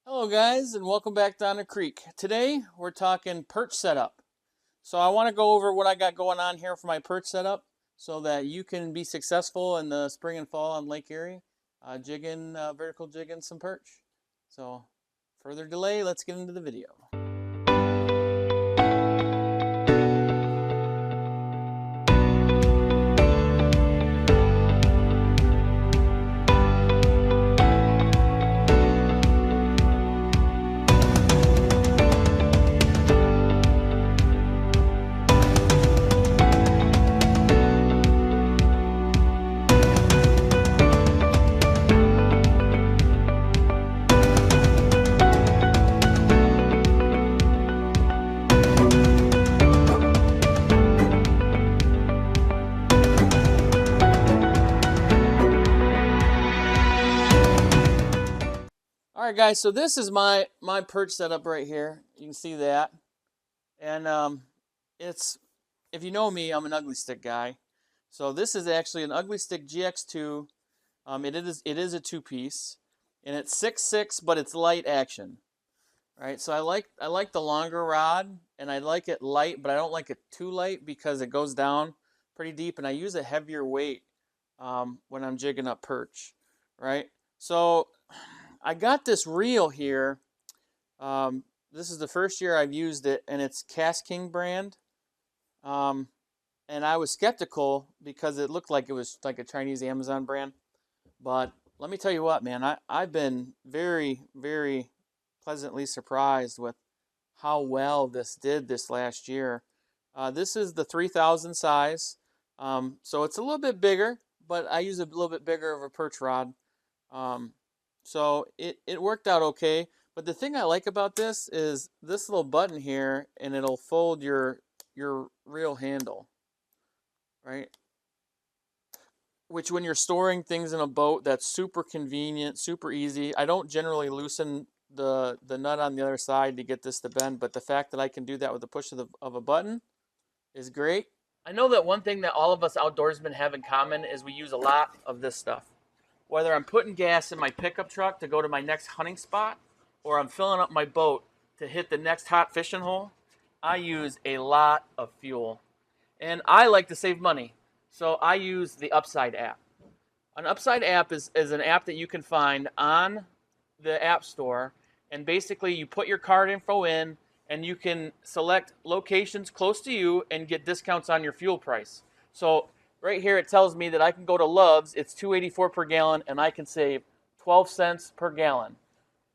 Hello guys and welcome back down the creek. Today we're talking perch setup. So I want to go over what I got going on here for my perch setup so that you can be successful in the spring and fall on Lake Erie, vertical jigging some perch. So further delay, let's get into the video. All right, guys. So this is my perch setup right here. You can see that, and it's if you know me, I'm an ugly stick guy. So this is actually an ugly stick GX2. It is a two-piece, and it's 6'6", but it's light action. Right. So I like the longer rod, and I like it light, but I don't like it too light because it goes down pretty deep, and I use a heavier weight when I'm jigging up perch. Right. So I got this reel here. This is the first year I've used it, and it's Cast King brand. Um, and I was skeptical because it looked like it was like a Chinese Amazon brand. But let me tell you what, man, I've been very, very pleasantly surprised with how well this did this last year. This is the 3000 size, so it's a little bit bigger, but I use a little bit bigger of a perch rod. Um, so it worked out okay. But the thing I like about this is this little button here, and it'll fold your reel handle, right? Which when you're storing things in a boat, that's super convenient, super easy. I don't generally loosen the nut on the other side to get this to bend, but the fact that I can do that with the push of a button is great. I know that one thing that all of us outdoorsmen have in common is we use a lot of this stuff. Whether I'm putting gas in my pickup truck to go to my next hunting spot, or I'm filling up my boat to hit the next hot fishing hole, I use a lot of fuel. And I like to save money, so I use the Upside app. An Upside app is an app that you can find on the App Store, and basically you put your card info in, and you can select locations close to you and get discounts on your fuel price. So right here it tells me that I can go to Love's, it's $2.84 per gallon, and I can save 12 cents per gallon.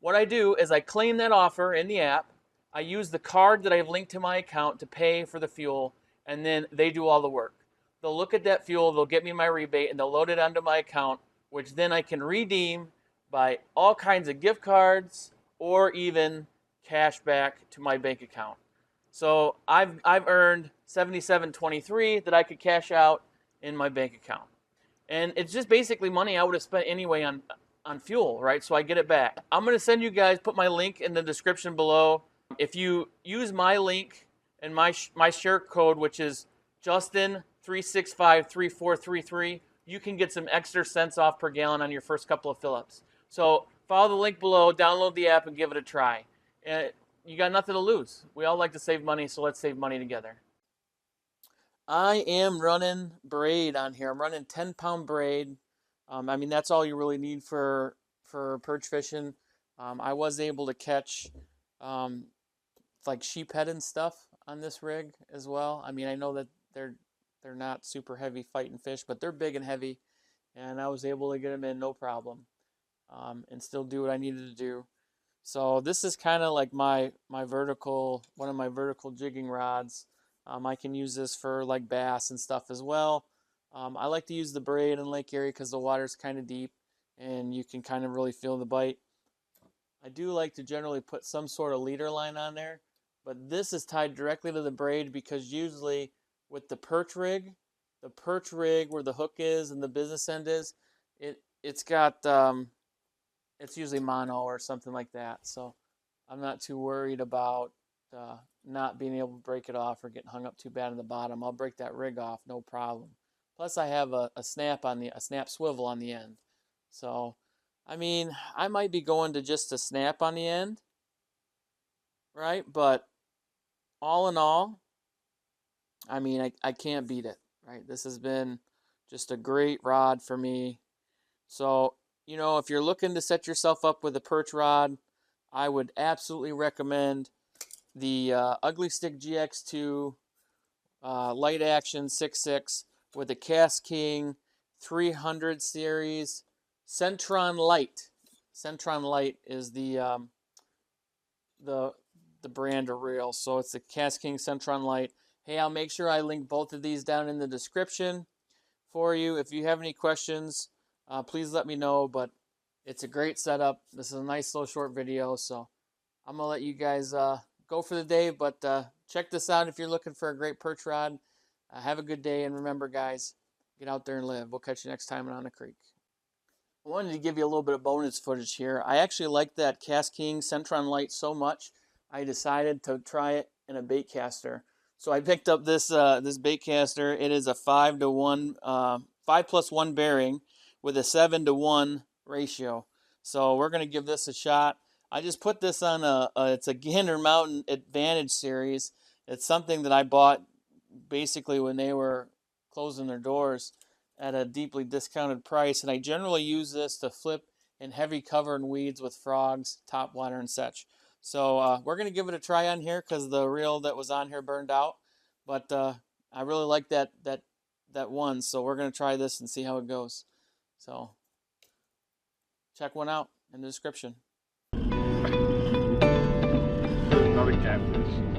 What I do is I claim that offer in the app. I use the card that I've linked to my account to pay for the fuel, and then they do all the work. They'll look at that fuel, they'll get me my rebate, and they'll load it onto my account, which then I can redeem by all kinds of gift cards or even cash back to my bank account. So I've earned $77.23 that I could cash out in my bank account. And it's just basically money I would have spent anyway on fuel, right? So I get it back. I'm going to send you guys, put my link in the description below. If you use my link and my share code, which is Justin3653433, you can get some extra cents off per gallon on your first couple of fill-ups. So follow the link below, download the app, and give it a try. You got nothing to lose. We all like to save money, so let's save money together. I am running braid on here. I'm running 10-pound braid. I mean, that's all you really need for perch fishing. I was able to catch um, like sheephead and stuff on this rig as well. I mean, I know that they're not super heavy fighting fish, but they're big and heavy, and I was able to get them in no problem, and still do what I needed to do. So this is kind of like my vertical, one of my vertical jigging rods. I can use this for like bass and stuff as well. I like to use the braid in Lake Erie because the water's kind of deep and you can kind of really feel the bite. I do like to generally put some sort of leader line on there, but this is tied directly to the braid because usually with the perch rig where the hook is and the business end is, it's got it's usually mono or something like that. So I'm not too worried about not being able to break it off or getting hung up too bad on the bottom. I'll break that rig off, no problem. Plus I have a snap swivel on the end. So I mean, I might be going to just a snap on the end, right? But all in all, I mean, I can't beat it, right? This has been just a great rod for me. So, if you're looking to set yourself up with a perch rod, I would absolutely recommend the Ugly Stick GX2 light action 6.6 with a Cast King 300 series Centron Light. Centron Light is the the brand or reel. So it's the Cast King Centron Light. Hey, I'll make sure I link both of these down in the description for you. If you have any questions, please let me know. But it's a great setup. This is a nice little short video. So I'm going to let you guys go for the day. But check this out if you're looking for a great perch rod. Have a good day. And remember, guys, get out there and live. We'll catch you next time on the creek. I wanted to give you a little bit of bonus footage here. I actually like that Cast King Centron Light so much, I decided to try it in a bait caster. So I picked up this bait caster. It is a 5-to-1, 5+1 bearing with a 7-to-1 ratio. So we're gonna give this a shot. I just put this on it's a Gander Mountain Advantage series. It's something that I bought basically when they were closing their doors at a deeply discounted price, and I generally use this to flip in heavy cover and weeds with frogs, topwater, and such. So we're going to give it a try on here because the reel that was on here burned out, but I really like that one, so we're going to try this and see how it goes. So check one out in the description. Another catfish.